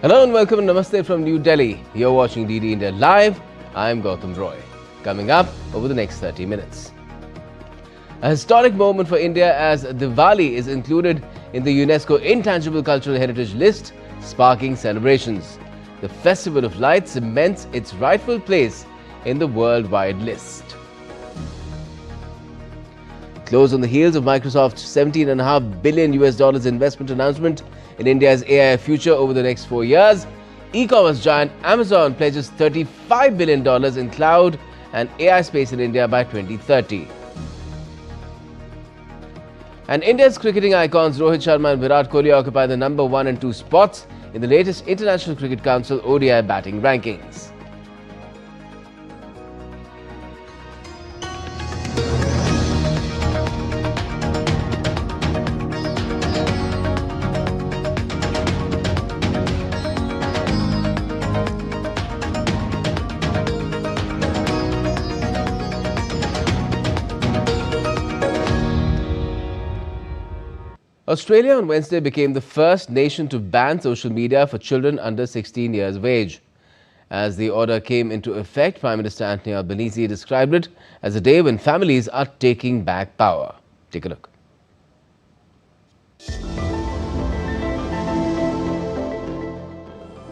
Hello and welcome and namaste from New Delhi. You're watching DD India Live. I'm Gautam Roy. Coming up over the next 30 minutes. A historic moment for India as Diwali is included in the UNESCO Intangible Cultural Heritage List, sparking celebrations. The Festival of Lights cements its rightful place in the worldwide list. Close on the heels of Microsoft's $17.5 billion investment announcement in India's AI future over the next 4 years, e-commerce giant Amazon pledges $35 billion in cloud and AI space in India by 2030. And India's cricketing icons Rohit Sharma and Virat Kohli occupy the number 1 and 2 spots in the latest International Cricket Council ODI batting rankings. Australia on Wednesday became the first nation to ban social media for children under 16 years of age. As the order came into effect, Prime Minister Anthony Albanese described it as a day when families are taking back power. Take a look.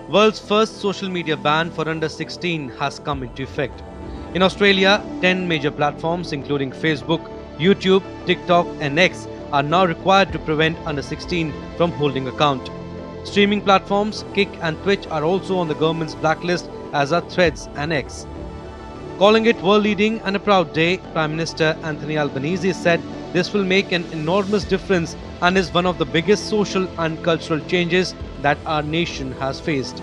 World's first social media ban for under 16 has come into effect. In Australia, 10 major platforms including Facebook, YouTube, TikTok and X are now required to prevent under 16 from holding account. Streaming platforms Kick and Twitch are also on the government's blacklist, as are Threads and X. Calling it world-leading and a proud day, Prime Minister Anthony Albanese said this will make an enormous difference and is one of the biggest social and cultural changes that our nation has faced.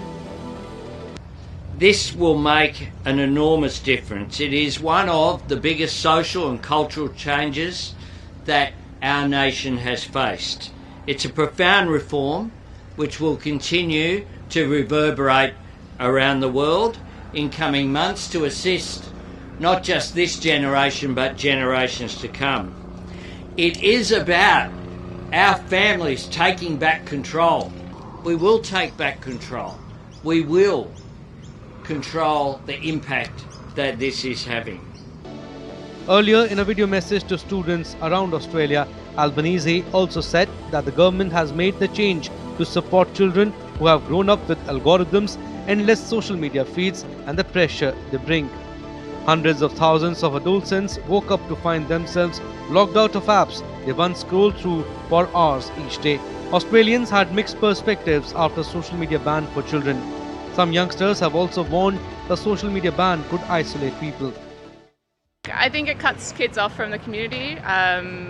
This will make an enormous difference. It is one of the biggest social and cultural changes that our nation has faced. It's a profound reform which will continue to reverberate around the world in coming months to assist not just this generation but generations to come. It is about our families taking back control. We will take back control. We will control the impact that this is having. Earlier, in a video message to students around Australia, Albanese also said that the government has made the change to support children who have grown up with algorithms, endless social media feeds and the pressure they bring. Hundreds of thousands of adolescents woke up to find themselves logged out of apps they once scrolled through for hours each day. Australians had mixed perspectives after social media ban for children. Some youngsters have also warned the social media ban could isolate people. I think it cuts kids off from the community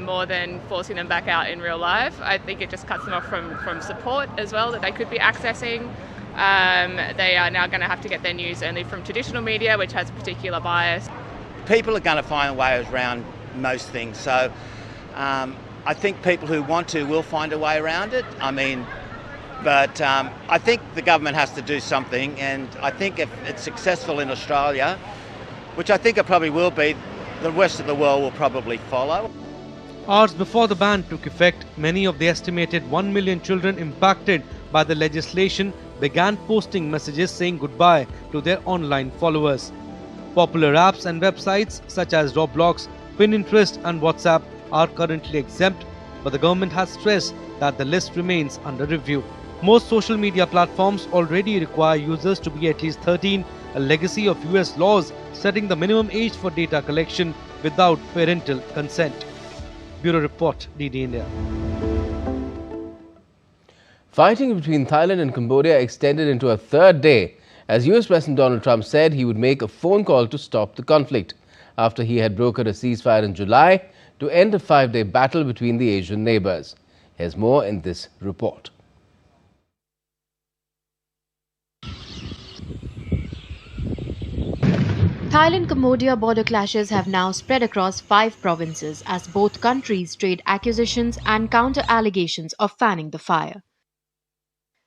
more than forcing them back out in real life. I think it just cuts them off from support as well that they could be accessing. They are now going to have to get their news only from traditional media, which has a particular bias. People are going to find ways around most things. So I think people who want to will find a way around it. But I think the government has to do something, and I think if it's successful in Australia, which I think it probably will be, the rest of the world will probably follow. Hours before the ban took effect, many of the estimated 1 million children impacted by the legislation began posting messages saying goodbye to their online followers. Popular apps and websites such as Roblox, Pinterest and WhatsApp are currently exempt, but the government has stressed that the list remains under review. Most social media platforms already require users to be at least 13, a legacy of US laws setting the minimum age for data collection without parental consent. Bureau Report, DD India. Fighting between Thailand and Cambodia extended into a third day as US President Donald Trump said he would make a phone call to stop the conflict after he had brokered a ceasefire in July to end a 5-day battle between the Asian neighbors. Here's more in this report. Thailand-Cambodia border clashes have now spread across 5 provinces as both countries trade accusations and counter-allegations of fanning the fire.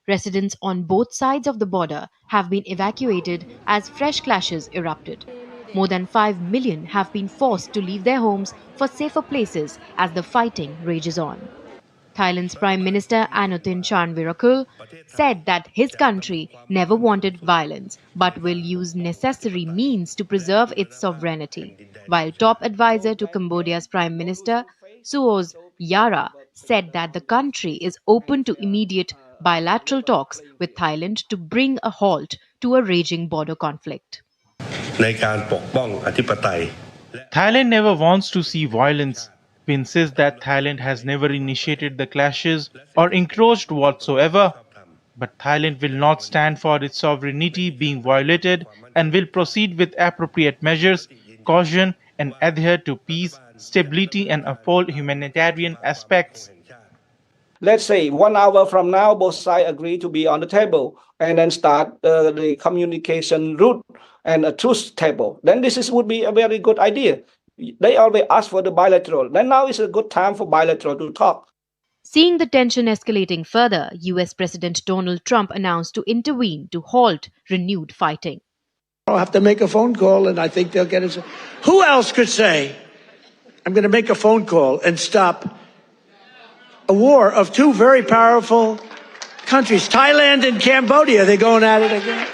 Residents on both sides of the border have been evacuated as fresh clashes erupted. More than 5 million have been forced to leave their homes for safer places as the fighting rages on. Thailand's Prime Minister Anutin Charnvirakul said that his country never wanted violence but will use necessary means to preserve its sovereignty, while top advisor to Cambodia's Prime Minister Suos Yara said that the country is open to immediate bilateral talks with Thailand to bring a halt to a raging border conflict. Thailand never wants to see violence. We insist that Thailand has never initiated the clashes or encroached whatsoever. But Thailand will not stand for its sovereignty being violated and will proceed with appropriate measures, caution, and adhere to peace, stability, and uphold humanitarian aspects. Let's say 1 hour from now, both sides agree to be on the table and then start the communication route and a truce table. Then would be a very good idea. They always ask for the bilateral. Then now is a good time for bilateral to talk. Seeing the tension escalating further, US President Donald Trump announced to intervene to halt renewed fighting. I'll have to make a phone call and I think they'll get it. Who else could say, I'm going to make a phone call and stop a war of two very powerful countries, Thailand and Cambodia? They're going at it again.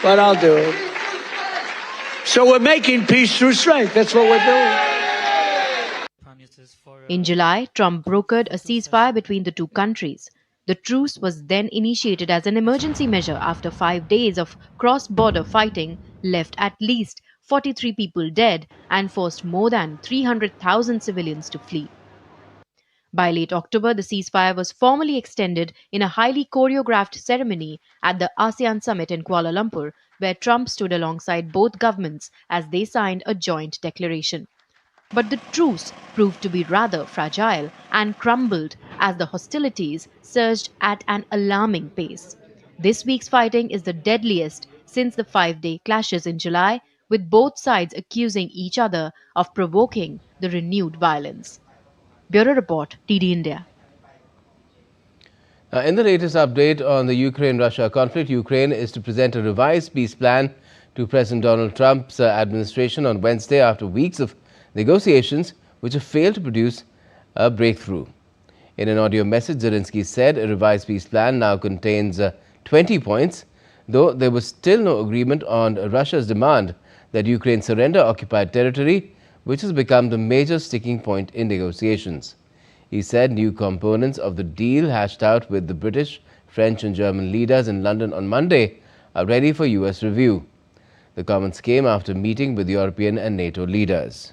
But I'll do it. So we're making peace through strength. That's what we're doing. In July, Trump brokered a ceasefire between the two countries. The truce was then initiated as an emergency measure after 5 days of cross-border fighting left at least 43 people dead and forced more than 300,000 civilians to flee. By late October, the ceasefire was formally extended in a highly choreographed ceremony at the ASEAN summit in Kuala Lumpur, where Trump stood alongside both governments as they signed a joint declaration. But the truce proved to be rather fragile and crumbled as the hostilities surged at an alarming pace. This week's fighting is the deadliest since the 5-day clashes in July, with both sides accusing each other of provoking the renewed violence. Bureau Report, TD India. In the latest update on the Ukraine-Russia conflict, Ukraine is to present a revised peace plan to President Donald Trump's administration on Wednesday after weeks of negotiations which have failed to produce a breakthrough. In an audio message, Zelensky said a revised peace plan now contains 20 points, though there was still no agreement on Russia's demand that Ukraine surrender occupied territory, which has become the major sticking point in negotiations. He said new components of the deal hashed out with the British, French and German leaders in London on Monday are ready for US review. The comments came after meeting with European and NATO leaders.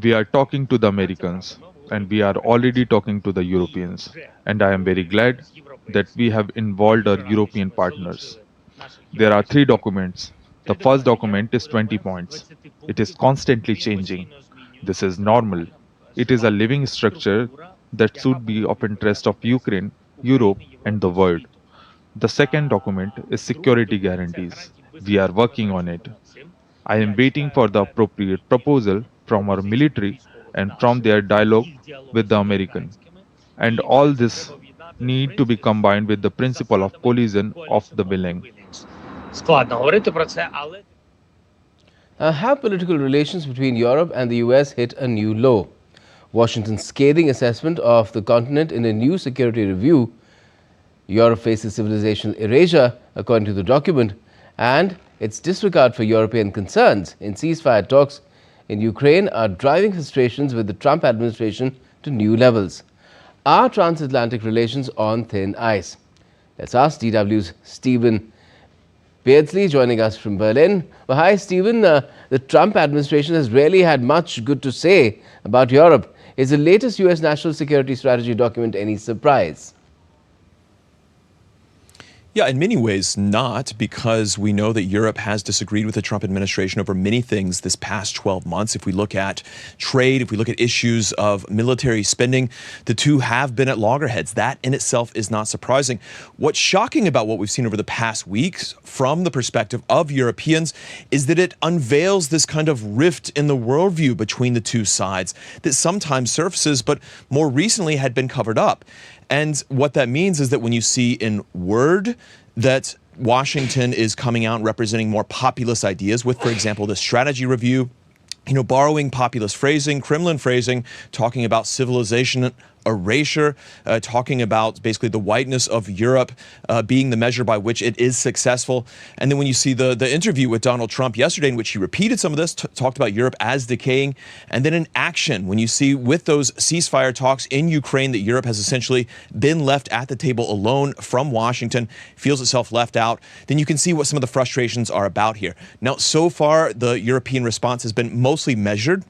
We are talking to the Americans and we are already talking to the Europeans, and I am very glad that we have involved our European partners. There are 3 documents. The first document is 20 points. It is constantly changing. This is normal. It is a living structure that should be of interest of Ukraine, Europe and the world. The second document is security guarantees. We are working on it. I am waiting for the appropriate proposal from our military and from their dialogue with the American. And all this need to be combined with the principle of collision of the willing. Have political relations between Europe and the US hit a new low? Washington's scathing assessment of the continent in a new security review. Europe faces civilizational erasure, according to the document, and its disregard for European concerns in ceasefire talks in Ukraine are driving frustrations with the Trump administration to new levels. Are transatlantic relations on thin ice? Let's ask DW's Stephen Beardsley joining us from Berlin. Well, hi, Stephen. The Trump administration has really had much good to say about Europe. Is the latest US national security strategy document any surprise? Yeah, in many ways not, because we know that Europe has disagreed with the Trump administration over many things this past 12 months. If we look at trade, if we look at issues of military spending, the two have been at loggerheads. That in itself is not surprising. What's shocking about what we've seen over the past weeks from the perspective of Europeans is that it unveils this kind of rift in the worldview between the two sides that sometimes surfaces, but more recently had been covered up. And what that means is that when you see in word that Washington is coming out and representing more populist ideas with, for example, the strategy review, borrowing populist phrasing, Kremlin phrasing, talking about civilization erasure, talking about basically the whiteness of Europe being the measure by which it is successful. And then when you see the interview with Donald Trump yesterday, in which he repeated some of this, talked about Europe as decaying, and then in action, when you see with those ceasefire talks in Ukraine that Europe has essentially been left at the table alone from Washington, feels itself left out, then you can see what some of the frustrations are about here. Now, so far, the European response has been mostly measured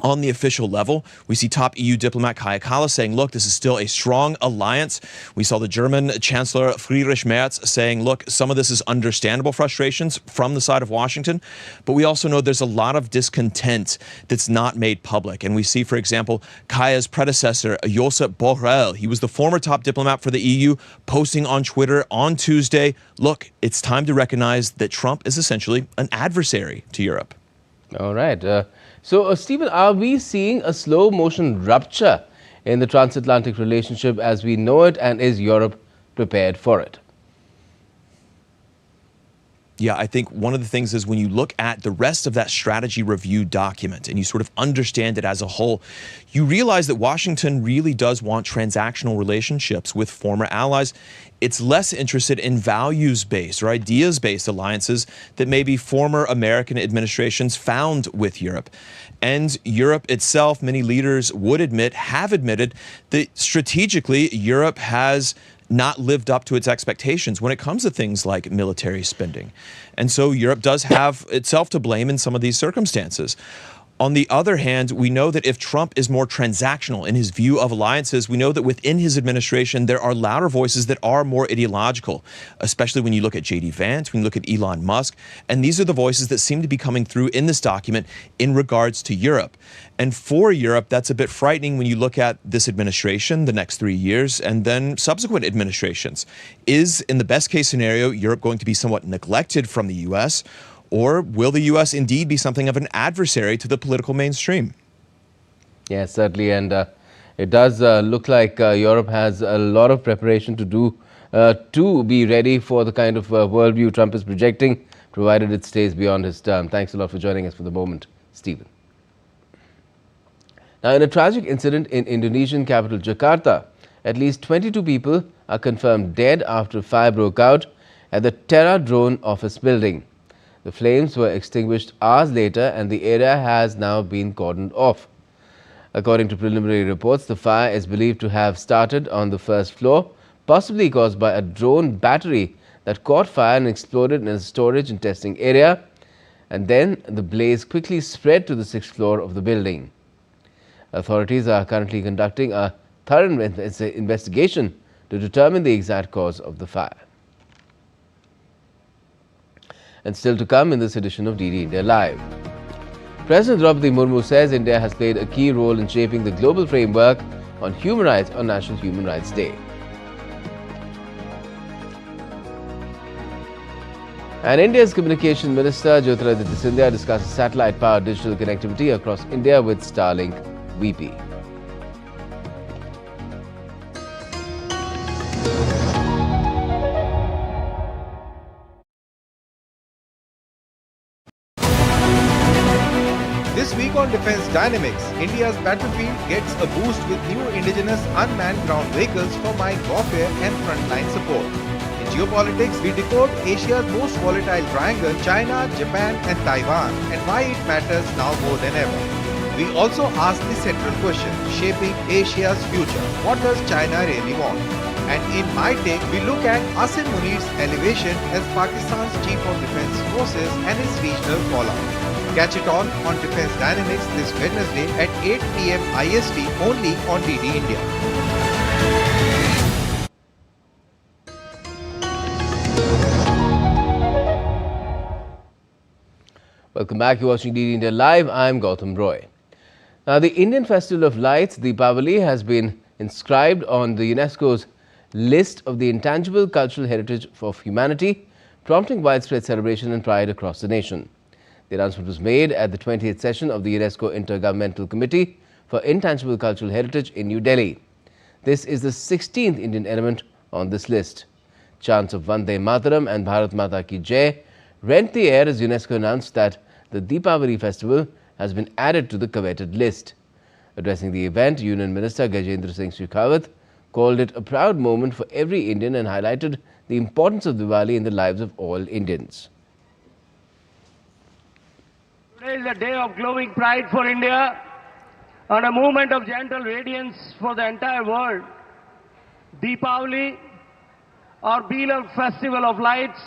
on the official level. We see top EU diplomat Kaja Kallas saying, look, this is still a strong alliance. We saw the German Chancellor Friedrich Merz saying, look, some of this is understandable frustrations from the side of Washington, but we also know there's a lot of discontent that's not made public. And we see, for example, Kaja's predecessor, Josep Borrell, he was the former top diplomat for the EU, posting on Twitter on Tuesday, look, it's time to recognize that Trump is essentially an adversary to Europe. All right. So, Stephen, are we seeing a slow motion rupture in the transatlantic relationship as we know it, and is Europe prepared for it? Yeah, I think one of the things is when you look at the rest of that strategy review document and you sort of understand it as a whole, you realize that Washington really does want transactional relationships with former allies. It's less interested in values-based or ideas-based alliances that maybe former American administrations found with Europe. And Europe itself, many leaders would admit, have admitted that strategically Europe has not lived up to its expectations when it comes to things like military spending. And so Europe does have itself to blame in some of these circumstances. On the other hand, we know that if Trump is more transactional in his view of alliances, we know that within his administration, there are louder voices that are more ideological, especially when you look at J.D. Vance, when you look at Elon Musk. And these are the voices that seem to be coming through in this document in regards to Europe. And for Europe, that's a bit frightening when you look at this administration, the next 3 years, and then subsequent administrations. Is, in the best case scenario, Europe going to be somewhat neglected from the U.S., or will the U.S. indeed be something of an adversary to the political mainstream? Yes, certainly. And it does look like Europe has a lot of preparation to do to be ready for the kind of worldview Trump is projecting, provided it stays beyond his term. Thanks a lot for joining us for the moment, Stephen. Now, in a tragic incident in Indonesian capital Jakarta, at least 22 people are confirmed dead after a fire broke out at the Terra Drone office building. The flames were extinguished hours later and the area has now been cordoned off. According to preliminary reports, the fire is believed to have started on the first floor, possibly caused by a drone battery that caught fire and exploded in a storage and testing area, and then the blaze quickly spread to the 6th floor of the building. Authorities are currently conducting a thorough investigation to determine the exact cause of the fire. And still to come in this edition of DD India Live. President Draupadi Murmu says India has played a key role in shaping the global framework on human rights on National Human Rights Day. And India's Communication Minister Jyotiraditya Scindia discusses satellite-powered digital connectivity across India with Starlink VP. This week on Defence Dynamics, India's battlefield gets a boost with new indigenous unmanned ground vehicles for mine warfare and frontline support. In geopolitics, we decode Asia's most volatile triangle, China, Japan and Taiwan, and why it matters now more than ever. We also ask the central question, shaping Asia's future. What does China really want? And in My Take, we look at Asim Munir's elevation as Pakistan's Chief of Defence Forces and his regional fallout. Catch it all on Defence Dynamics this Wednesday at 8 PM IST only on DD India. Welcome back. You're watching DD India Live. I'm Gautam Roy. Now, the Indian Festival of Lights, Deepavali, has been inscribed on the UNESCO's list of the intangible cultural heritage of humanity, prompting widespread celebration and pride across the nation. The announcement was made at the 20th session of the UNESCO Intergovernmental Committee for Intangible Cultural Heritage in New Delhi. This is the 16th Indian element on this list. Chants of Vande Mataram and Bharat Mata Ki Jai rent the air as UNESCO announced that the Deepavali festival has been added to the coveted list. Addressing the event, Union Minister Gajendra Singh Shekhawat called it a proud moment for every Indian and highlighted the importance of Diwali in the lives of all Indians. Today is a day of glowing pride for India and a moment of gentle radiance for the entire world. Deepavali, our beloved festival of lights,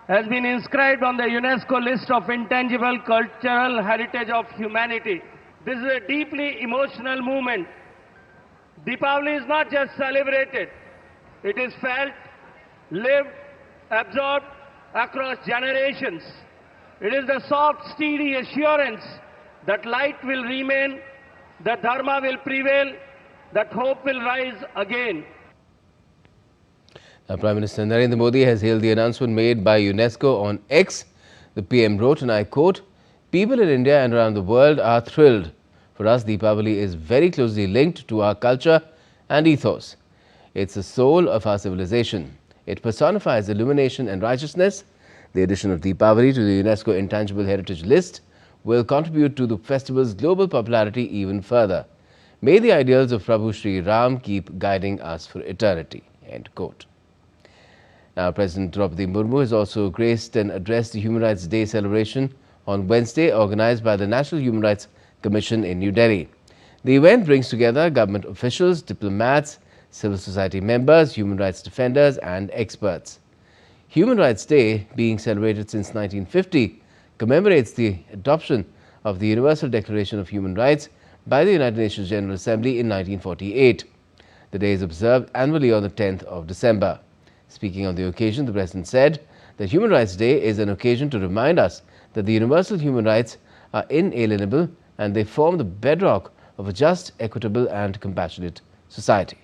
has been inscribed on the UNESCO list of intangible cultural heritage of humanity. This is a deeply emotional movement. Deepavali is not just celebrated, it is felt, lived, absorbed across generations. It is the soft, steady assurance that light will remain, that dharma will prevail, that hope will rise again. Now, Prime Minister Narendra Modi has hailed the announcement made by UNESCO on X. The PM wrote, and I quote, "People in India and around the world are thrilled. For us, Deepavali is very closely linked to our culture and ethos. It's the soul of our civilization. It personifies illumination and righteousness. The addition of Deepavali to the UNESCO Intangible Heritage List will contribute to the festival's global popularity even further. May the ideals of Prabhu Sri Ram keep guiding us for eternity." End quote. Now, President Draupadi Murmu has also graced and addressed the Human Rights Day celebration on Wednesday, organized by the National Human Rights Commission in New Delhi. The event brings together government officials, diplomats, civil society members, human rights defenders and experts. Human Rights Day, being celebrated since 1950, commemorates the adoption of the Universal Declaration of Human Rights by the United Nations General Assembly in 1948. The day is observed annually on the 10th of December. Speaking on the occasion, the President said that Human Rights Day is an occasion to remind us that the universal human rights are inalienable and they form the bedrock of a just, equitable and compassionate society.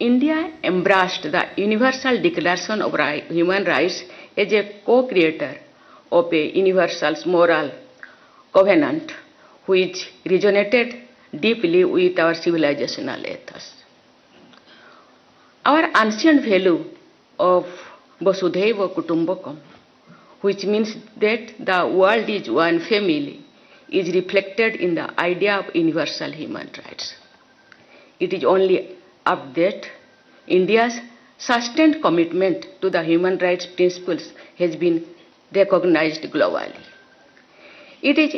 India embraced the Universal Declaration of Human Rights as a co-creator of a universal moral covenant which resonated deeply with our civilizational ethos. Our ancient value of Vasudhaiva Kutumbakam, which means that the world is one family, is reflected in the idea of universal human rights. It is only up that India's sustained commitment to the human rights principles has been recognized globally. It is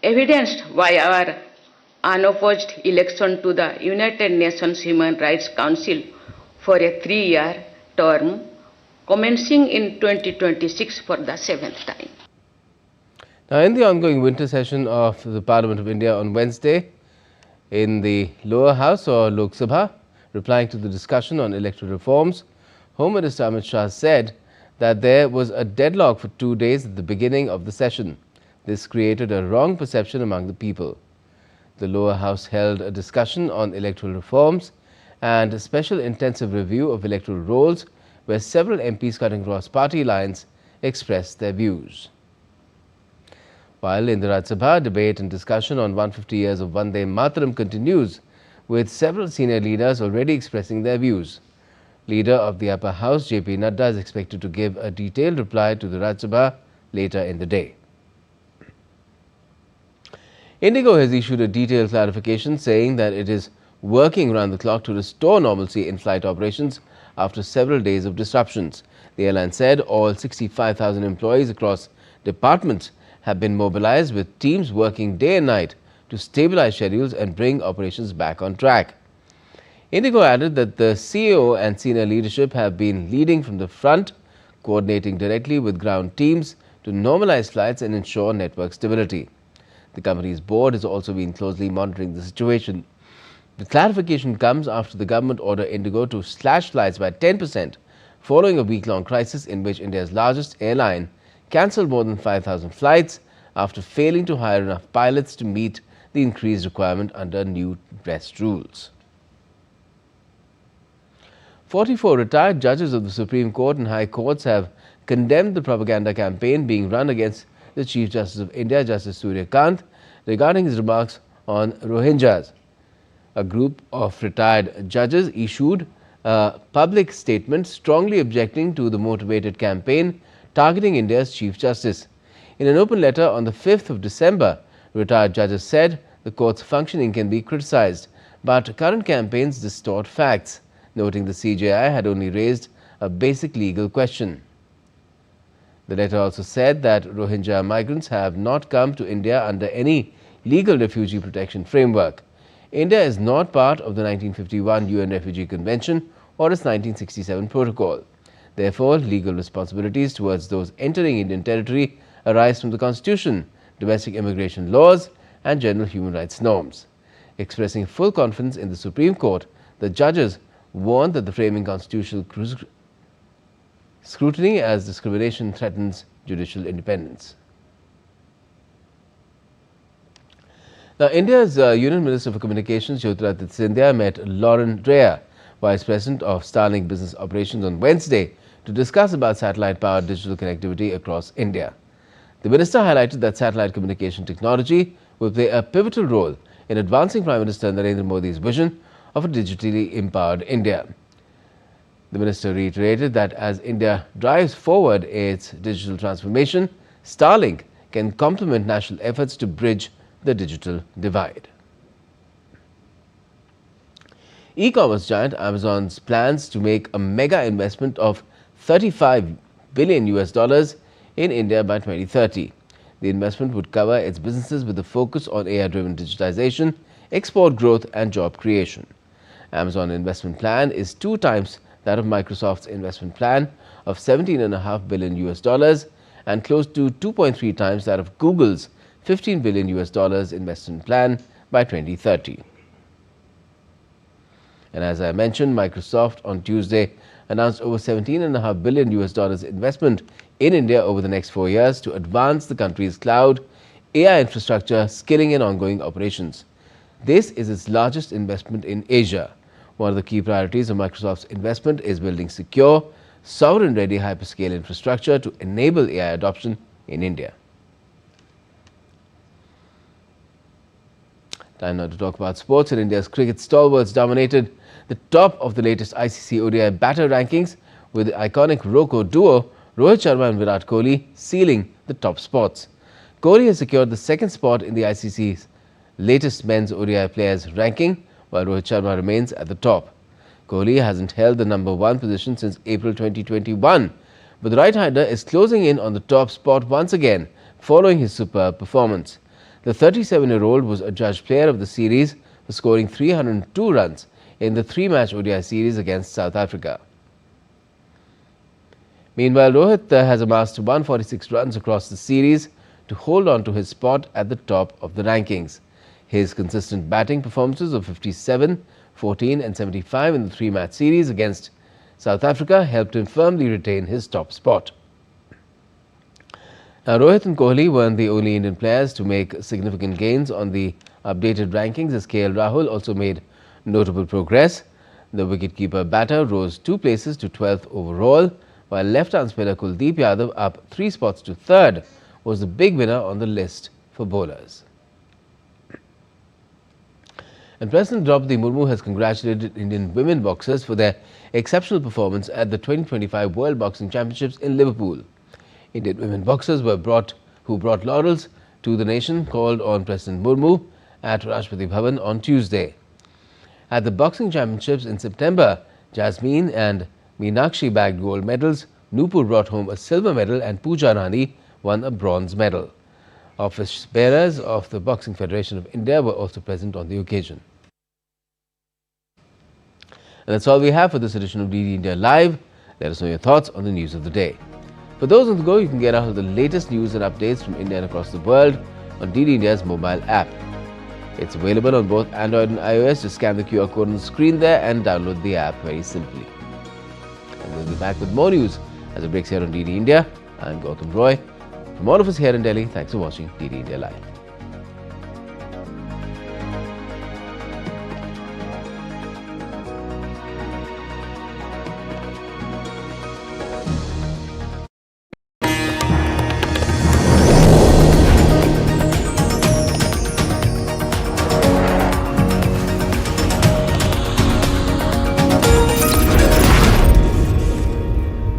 evidenced by our unopposed election to the United Nations Human Rights Council for a 3-year term, commencing in 2026 for the 7th time. Now, in the ongoing winter session of the Parliament of India on Wednesday, in the lower house or Lok Sabha, replying to the discussion on electoral reforms, Home Minister Amit Shah said that there was a deadlock for 2 days at the beginning of the session. This created a wrong perception among the people. The lower house held a discussion on electoral reforms and a special intensive review of electoral rolls, where several MPs cutting across party lines expressed their views. While in the Rajya Sabha, debate and discussion on 150 years of Vande Mataram continues, with several senior leaders already expressing their views. Leader of the upper house, JP Nadda, is expected to give a detailed reply to the Rajya Sabha later in the day. IndiGo has issued a detailed clarification saying that it is working round the clock to restore normalcy in flight operations after several days of disruptions. The airline said all 65,000 employees across departments have been mobilized, with teams working day and night to stabilize schedules and bring operations back on track. IndiGo added that the CEO and senior leadership have been leading from the front, coordinating directly with ground teams to normalize flights and ensure network stability. The company's board has also been closely monitoring the situation. The clarification comes after the government ordered IndiGo to slash flights by 10% following a week-long crisis in which India's largest airline cancelled more than 5,000 flights after failing to hire enough pilots to meet the increased requirement under new rest rules. 44 retired judges of the Supreme Court and High Courts have condemned the propaganda campaign being run against the Chief Justice of India, Justice Surya Kant, regarding his remarks on Rohingyas. A group of retired judges issued a public statement strongly objecting to the motivated campaign targeting India's Chief Justice. In an open letter on the 5th of December, retired judges said the court's functioning can be criticized, but current campaigns distort facts, noting the CJI had only raised a basic legal question. The letter also said that Rohingya migrants have not come to India under any legal refugee protection framework. India is not part of the 1951 UN Refugee Convention or its 1967 protocol. Therefore, legal responsibilities towards those entering Indian territory arise from the Constitution, domestic immigration laws and general human rights norms. Expressing full confidence in the Supreme Court, the judges warned that the framing constitutional scrutiny as discrimination threatens judicial independence. Now, India's Union Minister for Communications, Jyotiraditya Scindia, met Lauren Dreyer, Vice President of Starlink Business Operations, on Wednesday to discuss about satellite-powered digital connectivity across India. The minister highlighted that satellite communication technology will play a pivotal role in advancing Prime Minister Narendra Modi's vision of a digitally empowered India. The minister reiterated that as India drives forward its digital transformation, Starlink can complement national efforts to bridge the digital divide. E-commerce giant Amazon's plans to make a mega investment of $35 billion in India by 2030. The investment would cover its businesses with a focus on AI-driven digitization, export growth and job creation. Amazon investment plan is 2 times that of Microsoft's investment plan of $17.5 billion and close to 2.3 times that of Google's $15 billion investment plan by 2030. And as I mentioned, Microsoft on Tuesday announced over $17.5 billion investment in India over the next 4 years to advance the country's cloud, AI infrastructure, skilling and ongoing operations. This is its largest investment in Asia. One of the key priorities of Microsoft's investment is building secure, sovereign-ready hyperscale infrastructure to enable AI adoption in India. Time now to talk about sports. In India's cricket, stalwarts dominated the top of the latest ICC ODI batter rankings, with the iconic Roko duo Rohit Sharma and Virat Kohli sealing the top spots. Kohli has secured the 2nd spot in the ICC's latest men's ODI players ranking, while Rohit Sharma remains at the top. Kohli hasn't held the number 1 position since April 2021, but the right-hander is closing in on the top spot once again following his superb performance. The 37-year-old was adjudged player of the series for scoring 302 runs in the 3-match ODI series against South Africa. Meanwhile, Rohit has amassed 146 runs across the series to hold on to his spot at the top of the rankings. His consistent batting performances of 57, 14 and 75 in the 3-match series against South Africa helped him firmly retain his top spot. Now, Rohit and Kohli weren't the only Indian players to make significant gains on the updated rankings, as KL Rahul also made notable progress. The wicketkeeper batter rose 2 places to 12th overall, while left-arm spinner Kuldeep Yadav, up 3 spots to 3rd, was the big winner on the list for bowlers. And President Draupadi Murmu has congratulated Indian women boxers for their exceptional performance at the 2025 World Boxing Championships in Liverpool. Indian women boxers who brought laurels to the nation called on President Murmu at Rashtrapati Bhavan on Tuesday. At the Boxing Championships in September, Jasmine and Meenakshi bagged gold medals, Nupur brought home a silver medal and Pooja Rani won a bronze medal. Office bearers of the Boxing Federation of India were also present on the occasion. And that's all we have for this edition of DD India Live. Let us know your thoughts on the news of the day. For those on the go, you can get out of the latest news and updates from India and across the world on DD India's mobile app. It's available on both Android and iOS. Just scan the QR code on the screen there and download the app very simply. And we'll be back with more news as it breaks here on DD India. I'm Gautam Roy. From all of us here in Delhi, thanks for watching DD India Live.